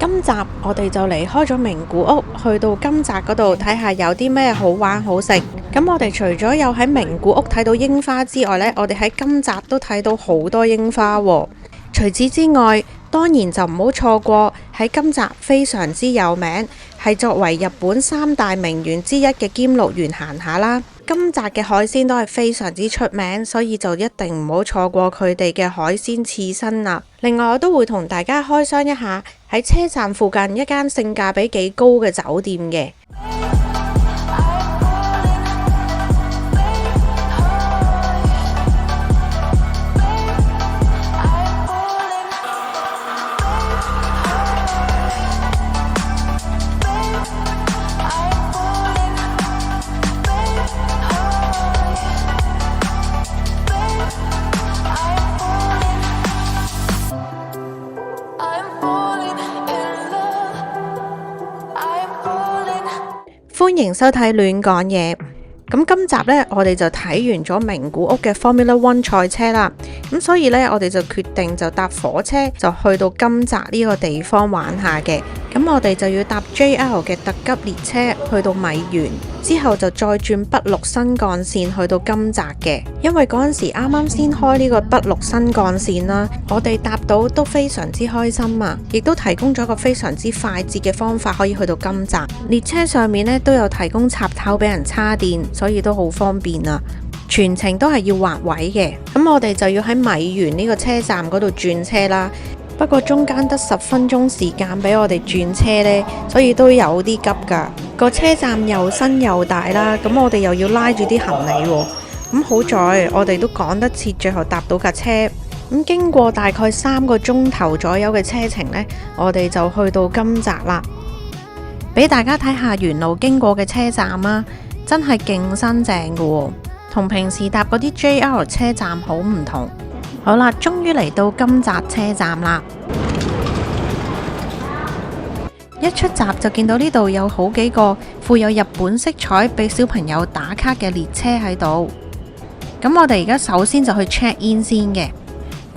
今集我哋就離開咗名古屋，去到金澤嗰度睇下有啲咩好玩好食。咁我哋除咗有喺名古屋睇到櫻花之外呢，我哋喺金澤都睇到好多櫻花喎。除此之外，當然就唔好錯過喺金澤非常之有名，係作為日本三大名園之一嘅兼六園行下啦。金澤嘅海鮮都係非常之出名，所以就一定唔好錯過佢哋嘅海鮮刺身啦。另外我都會同大家開箱一下喺車站附近一間性價比幾高嘅酒店嘅。歡迎收睇亂講嘢。咁今集呢，我哋就睇完咗名古屋嘅 Formula One 賽車啦。咁所以呢，我哋就決定就搭火車就去到金澤呢個地方玩下嘅。咁我哋就要搭 JR 嘅特急列車去到米原，之後就再轉北陸新幹線去到金澤嘅。因為嗰陣時啱啱先開呢個北陸新幹線啦，我哋搭到都非常之開心啊！亦都提供咗一個非常之快捷嘅方法可以去到金澤。列車上面呢都有提供插頭俾人叉電，所以都好方便啊！全程都係要劃位嘅。咁我哋就要喺米原呢個車站嗰度轉車啦。不過中間得10分鐘時間俾我哋轉車呢，所以都有啲急㗎。個車站又新又大啦，咁我哋又要拉住啲行李喎。咁好在我哋都趕得切，最後搭到架車。咁經過大概3個鐘頭左右嘅車程呢，我哋就去到金澤啦。俾大家睇下沿路經過嘅車站啦，真係勁新淨㗎喎，同平時搭嗰啲 JR 車站好唔同。好啦，終於嚟到金澤車站啦！一出閘就見到呢度有好幾個富有日本色彩俾小朋友打卡嘅列車喺度。咁我哋而家首先就去 check in 先嘅。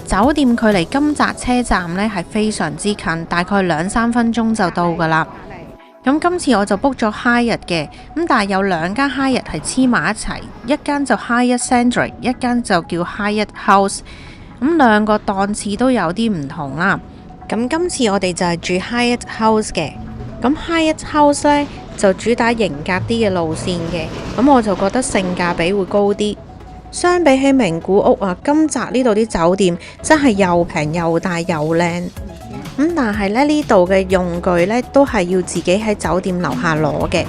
酒店距離金澤車站呢係非常之近，大概2-3分鐘就到噶啦。咁今次我就 book 咗 Hyatt 嘅，咁但係有2間 Hyatt 係黐埋一齊，一間就 Hyatt Centric， 一間就叫 Hyatt House。咁2個檔次都有啲唔同啦。咁今次我哋就係住 Hyatt House 嘅。咁 Hyatt House 呢就主打型格啲嘅路線嘅，咁我就覺得性價比會高啲。相比起名古屋啊，金澤呢度啲酒店真係又平又大又靚。咁但係咧呢度嘅用具呢都係要自己喺酒店樓下攞嘅。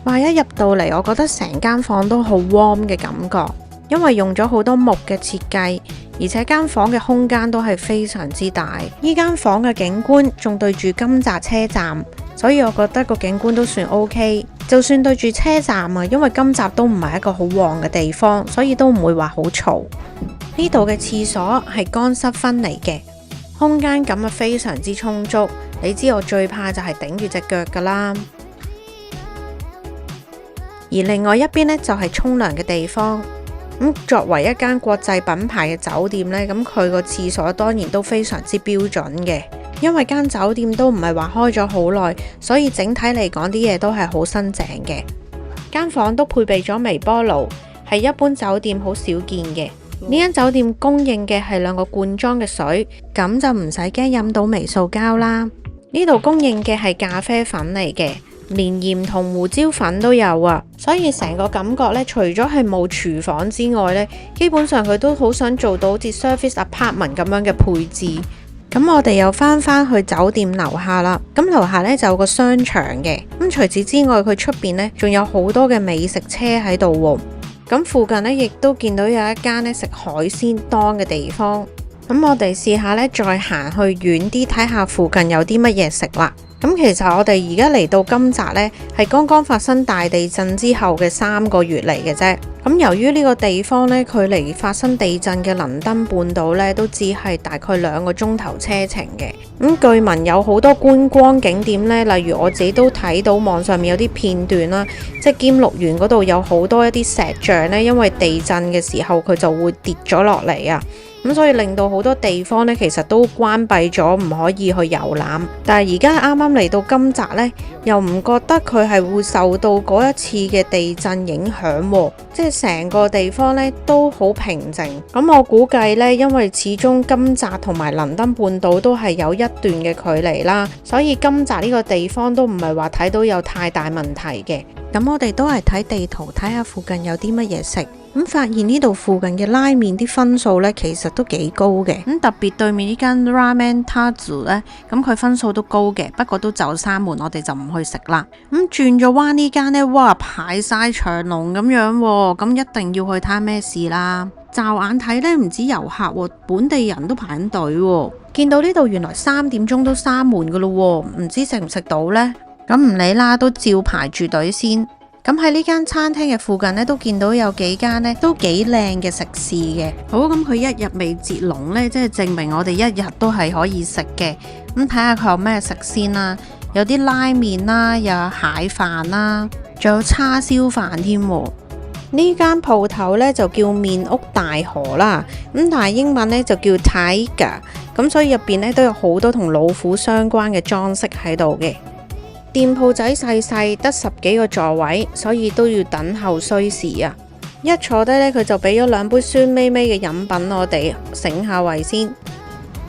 話一入到嚟，我覺得成間房都好 warm 嘅感覺。因為用咗好多木嘅設計，而且間房嘅空間都係非常之大。呢間房嘅景觀仲對住金澤車站，所以我覺得個景觀都算 OK。就算對住車站啊，因為金澤都唔係一個好旺嘅地方，所以都唔會話好嘈。呢度嘅廁所係乾濕分離嘅，空間感啊非常之充足。你知我最怕就係頂住隻腳噶啦。而另外一邊呢，就係沖涼嘅地方。咁作為一間國際品牌嘅酒店呢，咁佢個廁所當然都非常之標準嘅。因為間酒店都唔係話開咗好耐，所以整體嚟講啲嘢都係好新淨嘅。間房都配備咗微波爐，係一般酒店好少見嘅。呢間酒店供應嘅係2個罐裝嘅水，咁就唔使驚飲到微塑膠啦。呢度供應嘅係咖啡粉嚟嘅。連鹽同胡椒粉都有啊，所以成個感覺呢，除咗係冇廚房之外呢，基本上佢都好想做到好似 service apartment 咁樣嘅配置。咁我哋又翻去酒店樓下啦。咁樓下呢就有個商場嘅。咁除此之外，佢出邊呢仲有好多嘅美食車喺度喎。咁附近呢亦都見到有一間呢食海鮮檔嘅地方。咁我哋試下呢，再行去遠啲睇下附近有啲乜嘢食啦。咁其實我哋而家嚟到金澤呢，係剛剛發生大地震之後嘅3個月嚟嘅啫。咁由於呢個地方呢，距離發生地震嘅能登半島呢，都只係大概2個鐘頭車程嘅。咁據聞有好多觀光景點呢，例如我自己都睇到網上面有啲片段啦，即係兼六園嗰度有好多一啲石像呢，因為地震嘅時候佢就會跌咗落嚟啊。咁所以令到好多地方呢，其實都關閉咗，唔可以去遊覽。但係而家啱啱嚟到金澤呢，又唔覺得佢係會受到嗰一次嘅地震影響喎，即係成個地方呢都好平靜。咁我估計呢，因為始終金澤同埋倫敦半島都係有一段嘅距離啦，所以金澤呢個地方都唔係話睇到有太大問題嘅。咁我哋都係睇地圖睇下附近有啲乜嘢食。咁發現呢度附近嘅拉麵啲分數呢，其實都幾高嘅。咁特別對面呢間 Ramen Tazu 呢，咁佢分數都高嘅，不過都就閂門，我哋就唔去食啦。咁轉咗彎呢間呢，哇，排晒長龍咁樣喎，咁一定要去睇下咩事啦。驟眼睇呢，唔止遊客喎，本地人都排緊隊喎。見到呢度原來3點鐘都閂門噶咯喎，唔知食唔食到呢？咁唔理啦，都照排住隊先。咁喺呢間餐廳嘅附近呢，都見到有幾間呢都幾靚嘅食肆嘅。好，咁佢一日未截龍呢，即係證明我哋一日都係可以食嘅。咁睇下佢有咩食先啦，有啲拉麵啦，又有蟹飯啦，仲有叉燒飯添。呢間鋪頭呢就叫麵屋大河啦，咁但係英文呢就叫 Tiger， 咁所以入邊呢都有好多同老虎相關嘅裝飾喺度嘅。店鋪仔細細，得10幾個座位，所以都要等候需時啊！一坐低呢，佢就俾咗2杯酸微微嘅飲品我哋醒下胃先。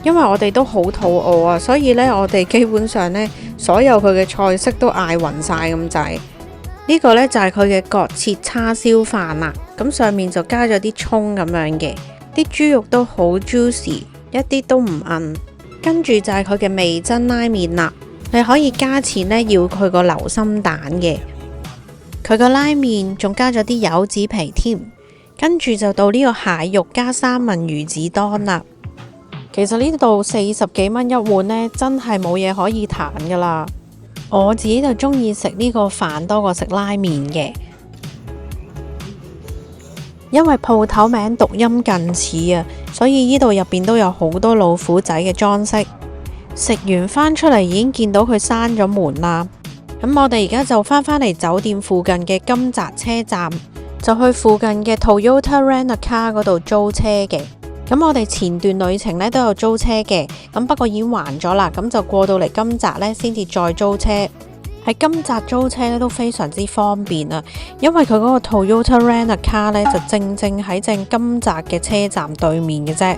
因為我哋都好肚餓啊，所以呢，我哋基本上呢，所有佢嘅菜式都嗌勻晒咁滯。呢個呢，就係佢嘅角切叉燒飯啦，咁上面就加咗啲蔥咁樣嘅，啲豬肉都好 juicy， 一啲都唔韌。跟住就係佢嘅味噌拉麵啦。你可以加錢呢，要佢個流心蛋嘅，佢個拉麵仲加咗啲柚子皮添，跟住就到呢個蟹肉加三文魚子當啦。其實呢度40幾蚊一碗呢，真係冇嘢可以彈噶啦。我自己就中意食呢個飯多過食拉麵嘅，因為鋪頭名讀音近似啊，所以呢度入邊都有好多老虎仔嘅裝飾。食完返出嚟已經見到佢閂咗門啦，咁我哋而家就返嚟酒店附近嘅金澤車站，就去附近嘅 Toyota Rent-A-Car 嗰度租車嘅。咁我哋前段旅程呢都有租車嘅，咁不過已經還咗啦，咁就過到嚟金澤呢先至再租車。喺金澤租車呢都非常之方便啊，因為佢嗰個 Toyota Rent-A-Car 呢就正喺正金澤嘅車站對面嘅啫。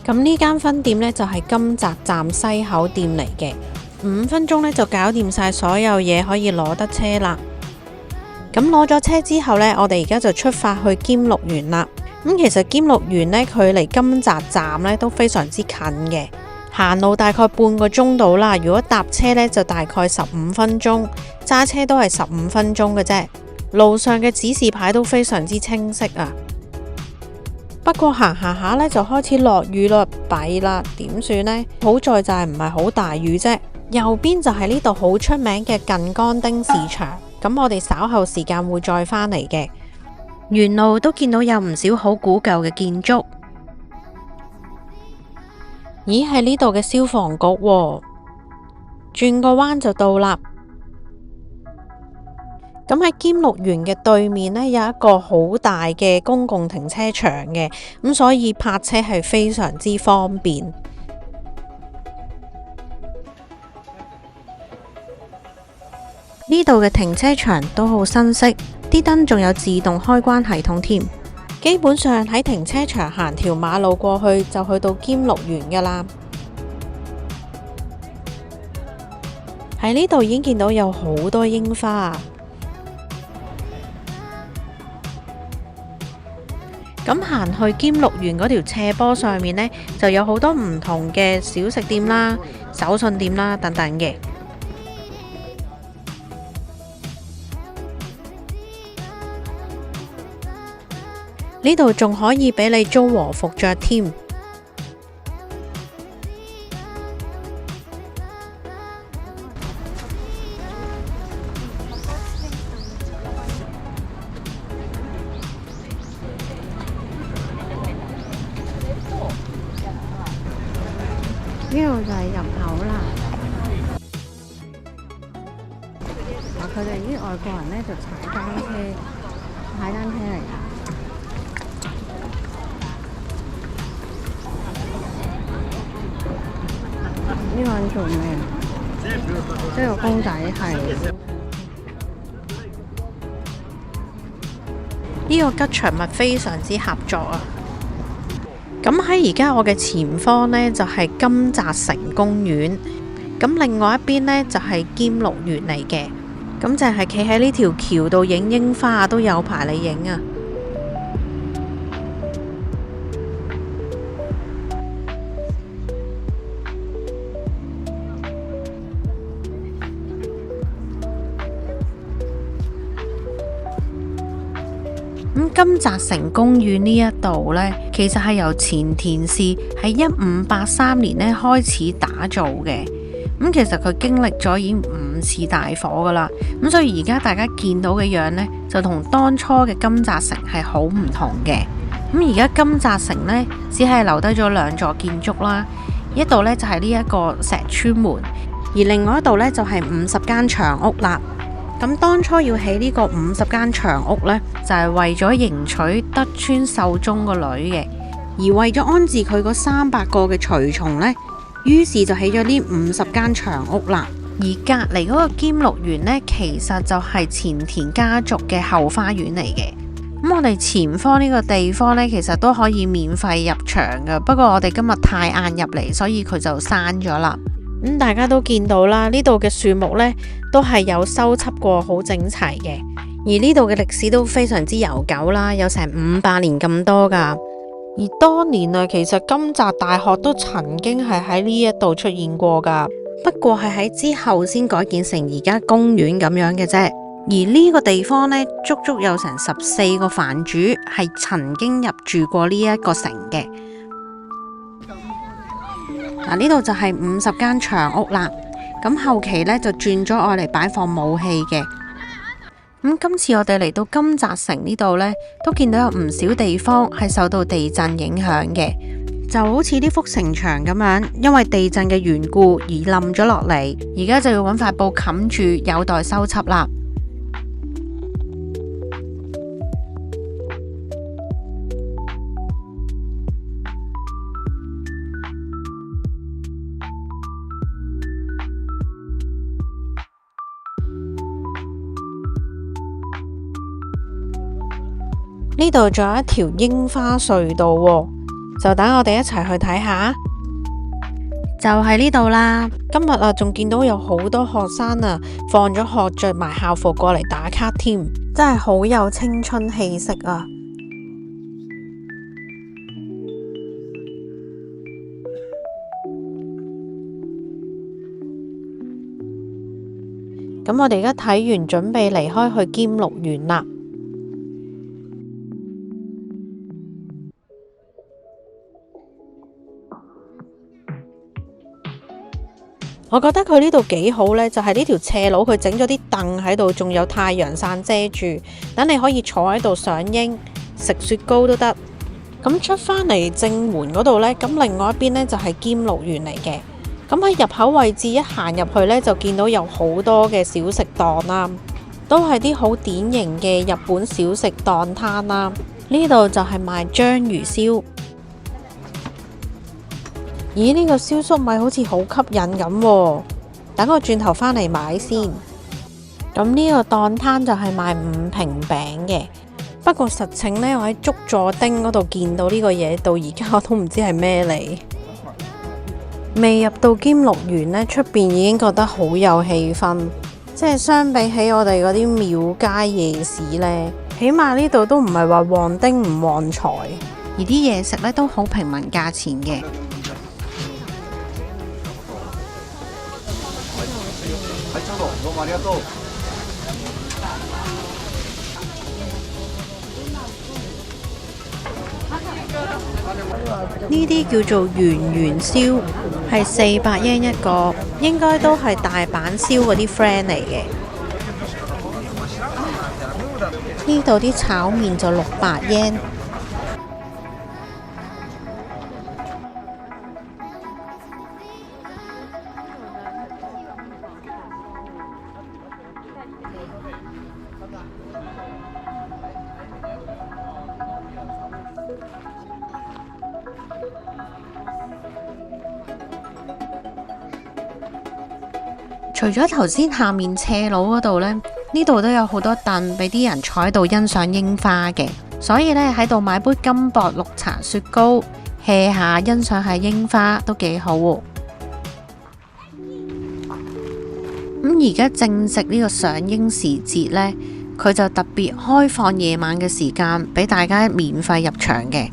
咁呢間分店呢，就係金澤站西口店嚟嘅，5分鐘呢，就搞掂晒所有嘢，可以攞得車啦。咁攞咗車之後呢，我哋而家就出發去兼六園啦。咁其實兼六園呢，距離金澤站呢都非常之近嘅，行路大概半個鐘到啦。如果搭車呢，就大概15分鐘，揸車都係15分鐘嘅啫。路上嘅指示牌都非常之清晰啊。不過行下呢，就開始落雨啦，弊啦，點算呢？好在就係唔係好大雨啫。右邊就係呢度好出名嘅近江町市場，咁我哋稍後時間會再返嚟嘅。沿路都見到有唔少好古舊嘅建築。咦，係呢度嘅消防局喎，轉個彎就到啦。咁喺兼六園嘅對面呢，有一個好大嘅公共停車場嘅，咁所以泊車係非常之方便。呢度嘅停車場都好新式，啲燈仲有自動開關系統添。基本上喺停車場行條馬路過去就去到兼六園噶啦。喺呢度已經見到有好多櫻花。咁行去兼六園嗰條斜坡上面呢，就有好多唔同嘅小食店啦、手信店啦等等嘅。呢度仲可以俾你租和服着添。呢度就係入口啦。佢哋啲外國人呢，就踩單車嚟㗎。呢個人做咩啊？呢個公仔係呢個吉祥物非常之合作啊！咁喺而家我嘅前方呢，就係金澤城公園，咁另外一邊呢，就係兼六園嚟嘅，咁就係企喺呢條橋度影櫻花都有排你影啊！咁金澤城公園呢一度呢，其實係由前田市喺1583年呢開始打造嘅。咁其實佢經歷咗已經5次大火噶啦。咁所以而家大家見到嘅樣呢，就同當初嘅金澤城係好唔同嘅。咁而家金澤城呢，只係留低咗2座建築啦，一度呢就係呢一個石川門，而另外一度呢，就係50間長屋啦。咁當初要起呢個50間長屋呢，就係為咗迎娶德川秀忠個女嘅，而為咗安置佢嗰300個嘅隨從呢，於是就起咗呢50間長屋啦。而隔離嗰個兼六園呢，其實就係前田家族嘅後花園嚟嘅。咁我哋前方呢個地方呢，其實都可以免費入場㗎，不過我哋今日太晏入嚟，所以佢就閂咗啦。大家都見到啦，呢度嘅樹木呢都係有修葺過，好整齊嘅。而呢度嘅歷史都非常之悠久啦，有成500年咁多噶。而當年啊，其實金澤大學都曾經係喺呢一度出現過噶，不過係喺之後先改建成而家公園咁樣嘅啫。而呢個地方呢，足足有成14個藩主係曾經入住過呢一個城嘅。嗱，呢度就係50間長屋啦，咁後期呢，就轉咗愛嚟擺放武器嘅。咁今次我哋嚟到金澤城呢度呢，都見到有唔少地方係受到地震影響嘅，就好似呢幅城牆咁樣，因為地震嘅緣故而冧咗落嚟，而家就要揾塊布冚住，有待修葺啦。呢度仲有一條櫻花隧道喎，就等我哋一齊去睇下。就係呢度啦。今日啊，仲見到有好多學生啊，放咗學着埋校服過嚟打卡添，真係好有青春氣息啊！咁我哋而家睇完，準備離開去兼六園啦。我覺得佢呢度幾好呢，就係呢條斜路佢整咗啲凳喺度，仲有太陽傘遮住，等你可以坐喺度賞櫻、食雪糕都得。咁出返嚟正門嗰度呢，咁另外一邊呢，就係兼六園嚟嘅。咁喺入口位置一行入去呢，就見到有好多嘅小食檔啦，都係啲好典型嘅日本小食檔攤啦。呢度就係賣章魚燒。咦，呢個燒粟米好似好吸引咁喎，等我轉頭返嚟買先。咁呢個檔攤就係賣五平餅嘅，不過實情呢，我喺竹座町嗰度見到呢個嘢，到而家我都唔知係咩嚟。未入到兼六園呢，出邊已經覺得好有氣氛，即係相比起我哋嗰啲廟街夜市呢，起碼呢度都唔係話旺丁唔旺財，而啲嘢食呢都好平民價錢嘅。呢啲叫做圓圓燒，係400yen一個，應該都係大阪燒嗰啲 friend 嚟嘅。呢度啲炒麵就600yen。除咗頭先下面斜路嗰度呢，呢度都有好多凳俾啲人坐喺度欣賞櫻花嘅，所以呢，喺度買杯金箔綠茶雪糕 hea 下欣賞下櫻花都幾好喎。咁而家正值呢個賞櫻時節呢，佢就特別開放夜晚嘅時間俾大家免費入場嘅。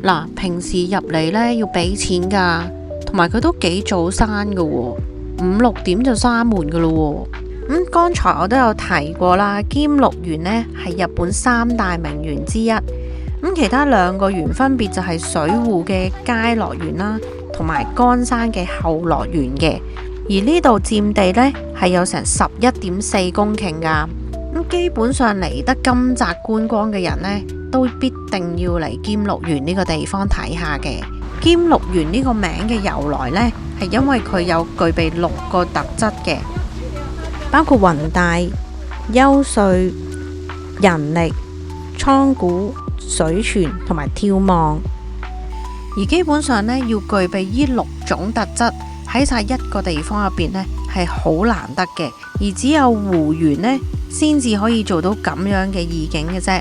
嗱，平時入嚟呢要俾錢噶，同埋佢都幾早閂噶喎，5、6點就閂門噶咯喎。咁剛才我都有提過啦，兼六園呢係日本3大名園之一。咁其他2個園分別就係水戶嘅偕樂園啦，同埋岡山嘅後樂園嘅。而呢度佔地呢係有成11.4公頃噶。咁基本上嚟得金澤觀光嘅人呢，都必定要嚟兼六園呢個地方睇下嘅。兼六園呢個名嘅由來呢，係因為佢有具備6個特質嘅，包括宏大、優瑞、人力、倉古、水泉同埋眺望。而基本上呢，要具備呢6種特質喺晒一個地方入邊呢，係好難得嘅，而只有湖園呢，先至可以做到咁樣嘅意境嘅啫。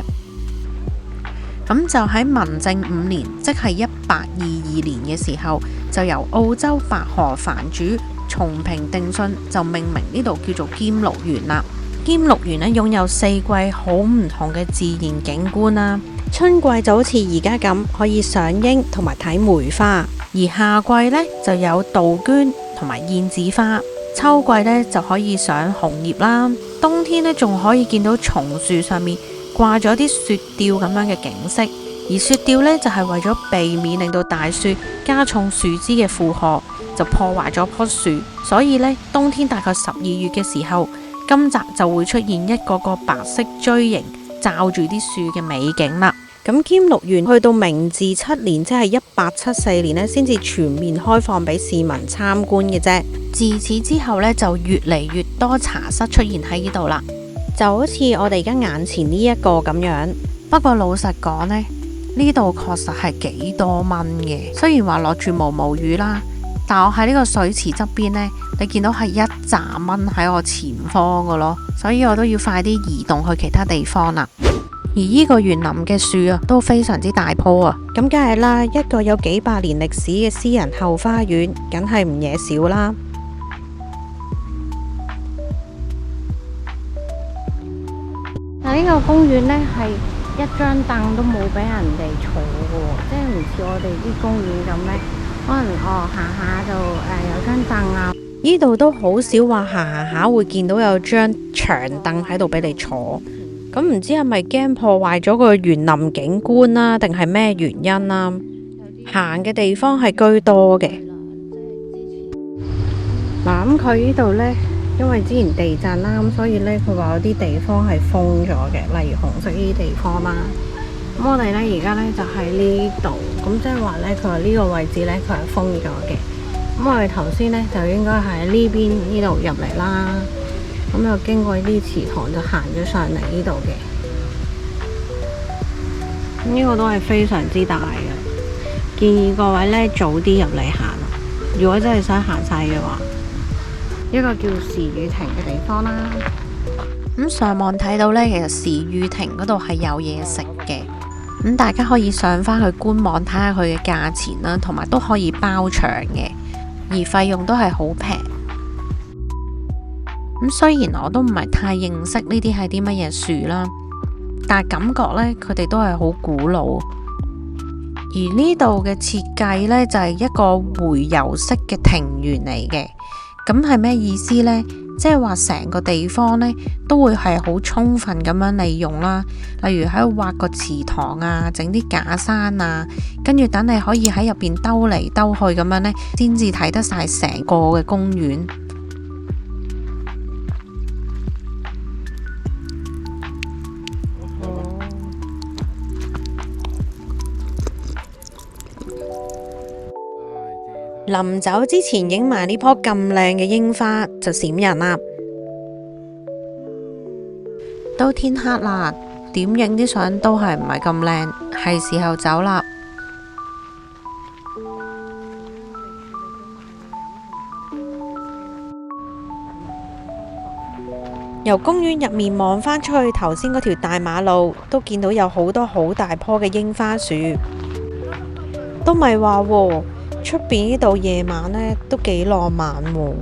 咁就喺民政5年，即係1822年嘅時候，就由澳洲白河藩主松平定信就命名呢度叫做兼六園啦。兼六園呢，擁有4季好唔同嘅自然景觀啦。春季就好似而家咁，可以賞櫻同埋睇梅花；而夏季呢，就有杜鵑同埋燕子花。秋季呢，就可以賞紅葉啦，冬天呢，仲可以見到松樹上面掛咗啲雪吊咁樣嘅景色，而雪吊呢，就係為咗避免令到大雪加重樹枝嘅負荷，就破壞咗棵樹，所以呢，冬天大概12月嘅時候，金澤就會出現一個個白色錐形罩住啲樹嘅美景啦。咁兼六園去到明治7年，即係1874年呢，先至全面開放俾市民參觀嘅啫。自此之後呢，就越嚟越多茶室出現喺呢度啦，就好似我哋而家眼前呢一個咁樣。不過老實講呢，呢度確實係幾多蚊嘅。雖然話落住毛毛雨啦，但我喺呢個水池側邊呢，你見到係一紮蚊喺我前方嘅咯，所以我都要快啲移動去其他地方啦。而呢個園林嘅樹啊，都非常之大棵啊。咁梗係啦，一個有幾百年歷史嘅私人後花園，梗係唔惹少啦。但呢個公園呢，係一張凳都冇俾人哋坐嘅，即係唔似我哋啲公園咁呢，可能行下就有張凳啊。呢度都好少話行下會見到有張長凳喺度俾你坐。咁唔知係咪驚破壞咗個園林景觀啦，定係咩原因啦？行嘅地方係居多嘅。嗱，咁佢呢度呢，因為之前地震啦，咁所以呢，佢話有啲地方係封咗嘅，例如紅色呢啲地方啦。咁我哋呢，而家呢，就喺呢度，咁即係話呢，佢話呢個位置呢，佢係封咗嘅。咁我哋頭先呢，就應該喺呢邊呢度入嚟啦。咁又經過呢啲池塘就行咗上嚟呢度嘅，呢個都係非常之大嘅，建議各位呢早啲入嚟行。如果真係想行晒嘅話，一個叫時雨亭嘅地方啦。咁上網睇到呢，其實時雨亭嗰度係有嘢食嘅，咁大家可以上返去官網睇下佢嘅價錢啦，同埋都可以包場嘅，而費用都係好平。咁雖然我都唔係太認識呢啲係啲乜嘢樹啦，但係感覺呢，佢哋都係好古老。而呢度嘅設計呢，就係一個回遊式嘅庭園嚟嘅。咁係咩意思呢？即係話成個地方呢，都會係好充分咁樣利用啦。例如喺度挖個池塘啊，整啲假山啊，跟住等你可以喺入邊兜嚟兜去咁樣呢，先至睇得晒成個嘅公園。臨走之前影埋呢棵咁靚嘅櫻花就閃人啦。都天黑啦，點影啲相都係唔係咁靚，係時候走啦。由公園入面望返出去，頭先嗰條大馬路都見到有好多好大棵嘅櫻花樹，都咪話喎，出邊呢度夜晚呢都幾浪漫喎。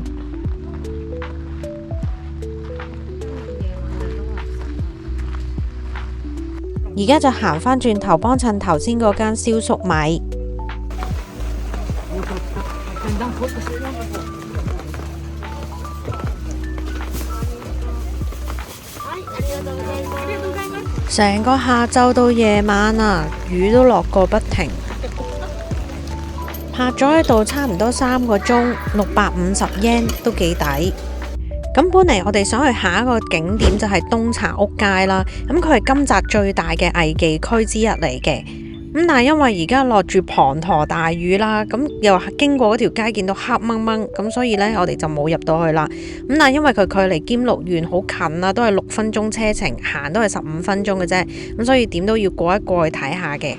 而家就行返轉頭幫襯頭先嗰間燒粟米。成個下晝到夜晚啊，雨都落個不停。泊咗喺度差唔多3個鐘，650 yen 都幾抵。咁本嚟我哋想去下一個景點就係東茶屋街啦。咁佢係金澤最大嘅藝伎區之一嚟嘅。咁但係因為而家落住滂沱大雨啦，咁又經過嗰條街見到黑掹掹，咁所以呢，我哋就冇入到去啦。咁但係因為佢距離兼六園好近啦，都係6分鐘車程，行都係15分鐘嘅啫。咁所以點都要過一過去睇下嘅。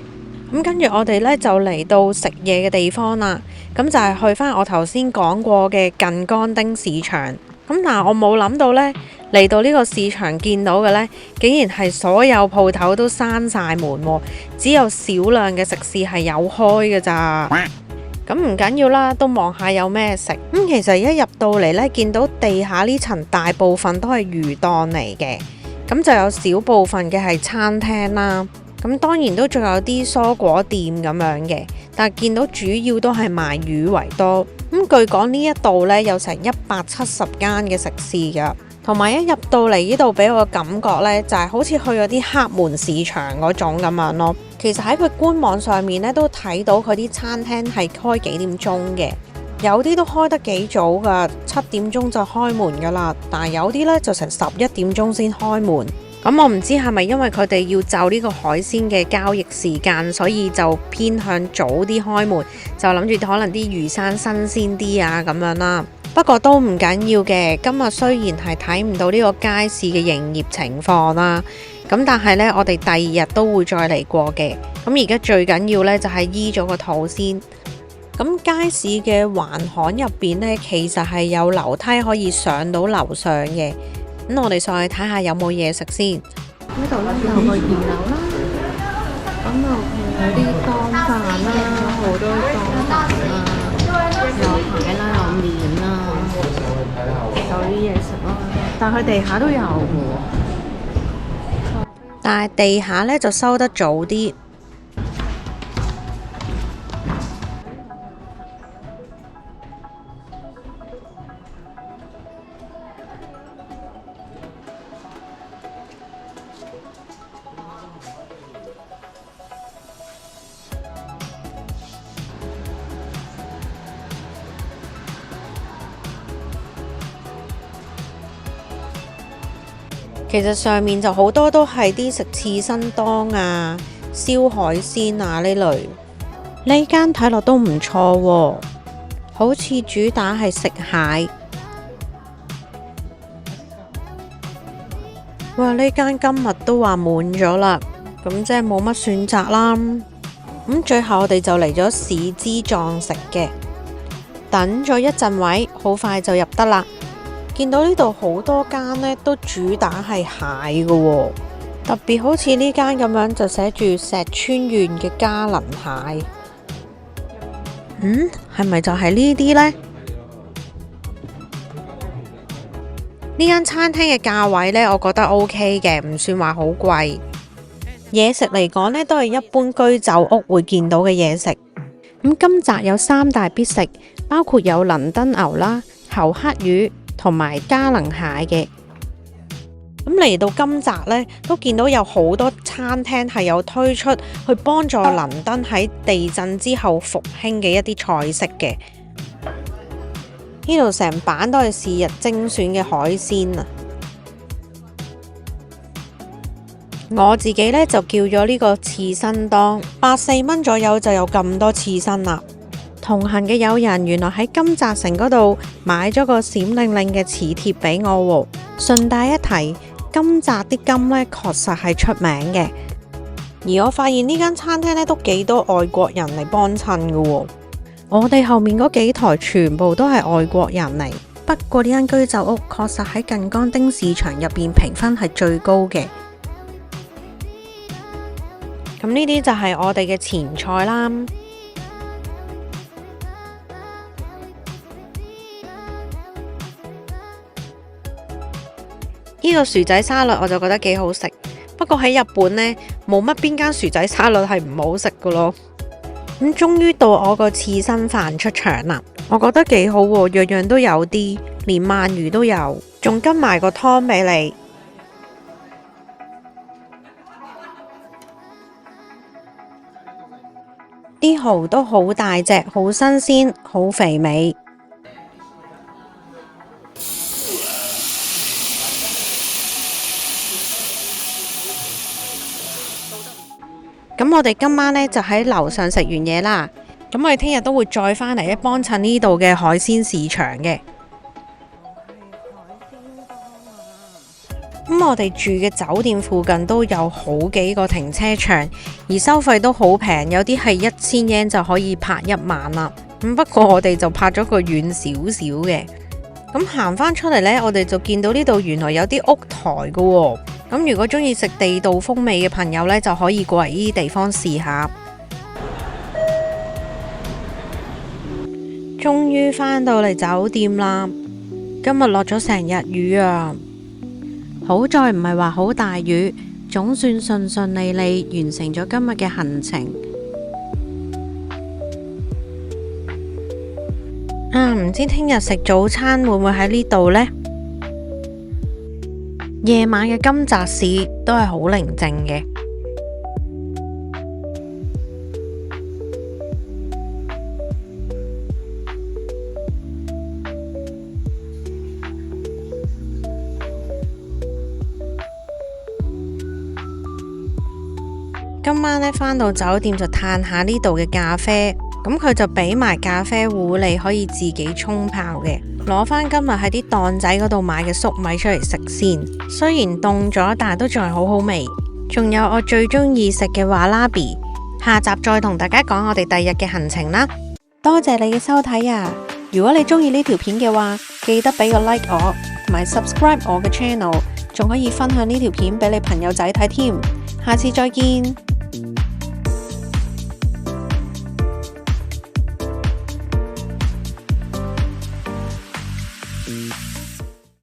咁跟住我哋呢，就嚟到食嘢嘅地方啦。咁就係去返我頭先講過嘅近江町市場。咁但係我冇諗到呢，嚟到呢個市場見到嘅呢，竟然係所有鋪頭都閂晒門喎，只有少量嘅食肆係有開嘅咋。咁唔緊要啦，都望下有咩食。其實一入到嚟呢，見到地下呢層大部分都係魚檔嚟嘅，咁就有少部分嘅係餐廳啦。咁當然都仲有啲蔬果店咁樣嘅，但係見到主要都係賣魚為多。咁據講呢一度呢，有成170間嘅食肆㗎，同埋一入到嚟呢度俾我嘅感覺呢，就係好似去咗啲黑門市場嗰種咁樣咯。其實喺佢官網上面呢，都睇到佢啲餐廳係開幾點鐘嘅，有啲都開得幾早㗎，7點鐘就開門㗎啦，但係有啲呢，就成11點鐘先開門。咁我唔知係咪因為佢哋要就呢個海鮮嘅交易時間，所以就偏向早啲開門，就諗住可能啲魚生新鮮啲啊咁樣啦。不過都唔緊要嘅，今日雖然係睇唔到呢個街市嘅營業情況啦，咁但係呢，我哋第2日都會再嚟過嘅。咁而家最緊要呢，就係醫咗個肚先。咁街市嘅橫巷入邊呢，其實係有樓梯可以上到樓上嘅。咁我哋上去睇下有冇嘢食先。呢度呢，有個2樓啦，咁有啲當飯啦，好多當飯啦，有蟹啦，有麵啦，有啲嘢食啦。但係佢地下都有喎，但係地下呢就收得早啲。其實上面就好多都係啲食刺身當啊、燒海鮮啊呢類。呢間睇落都唔錯喎，好似主打係食蟹。哇！呢間今日都話滿咗啦，咁即係冇乜選擇啦。咁最後我哋就嚟咗市之藏食嘅，等咗一陣位，好快就入得啦。見到呢度好多間呢都主打係蟹嘅喎，特別好似呢間咁樣就寫住石川縣嘅加能蟹。係咪就係呢啲呢？呢間餐廳嘅價位呢，我覺得 OK 嘅，唔算話好貴。嘢食嚟講呢，都係一般居酒屋會見到嘅嘢食。咁金澤有3大必食，包括有倫敦牛啦、侯黑魚同埋加能蟹嘅。咁嚟到金澤呢，都見到有好多餐廳係有推出去幫助倫敦喺地震之後復興嘅一啲菜式嘅。呢度成版都係是日精選嘅海鮮啊！我自己呢，就叫咗呢個刺身當，84蚊左右就有咁多刺身啦。同行嘅友人原來喺金澤城嗰度買咗個閃靈靈嘅磁鐵俾我喎。順帶一提，金澤啲金呢確實係出名嘅。而我發現呢間餐廳呢都幾多外國人嚟幫襯嘅喎。我哋後面嗰幾台全部都係外國人嚟，不過呢間居酒屋確實喺近江丁市場入邊評分係最高嘅。咁呢啲就係我哋嘅前菜啦。呢個薯仔沙律我就覺得幾好食，不過喺日本呢，冇乜邊間薯仔沙律係唔好食噶咯。咁終於到我個刺身飯出場啦，我覺得幾好喎，樣樣都有啲，連鰻魚都有，仲跟埋個湯俾你。啲蠔都好大隻，好新鮮，好肥美。咁我哋今晚呢，就喺樓上食完嘢啦。咁我哋聽日都會再返嚟幫襯呢度嘅海鮮市場嘅。咁我哋住嘅酒店附近都有好幾個停車場，而收費都好平，有啲係1000 yen 就可以泊一晚啦。咁不過我哋就泊咗個遠少少嘅。咁行返出嚟呢，我哋就見到呢度原來有啲屋台㗎喎。咁如果中意食地道風味嘅朋友呢，就可以過嚟呢啲地方試下。終於返到嚟酒店啦，今日落咗成日雨啊，好在唔係話好大雨，總算順順利利完成咗今日嘅行程。唔知聽日食早餐會唔會喺呢度呢？夜晚嘅金澤市都係好寧靜嘅。今晚呢，返到酒店就嘆下呢度嘅咖啡，咁佢就俾埋咖啡壺你可以自己沖泡嘅。攞返今日喺啲檔仔嗰度買嘅粟米出嚟食先，雖然凍咗，但係都仲係好好味。仲有我最中意食嘅華拉比，下集再同大家講我哋第二日嘅行程啦。多謝你嘅收睇啊！如果你中意呢條片嘅話，記得俾個 like 我，同埋 subscribe 我嘅 channel，仲可以分享呢條片俾你朋友仔睇添。下次再見。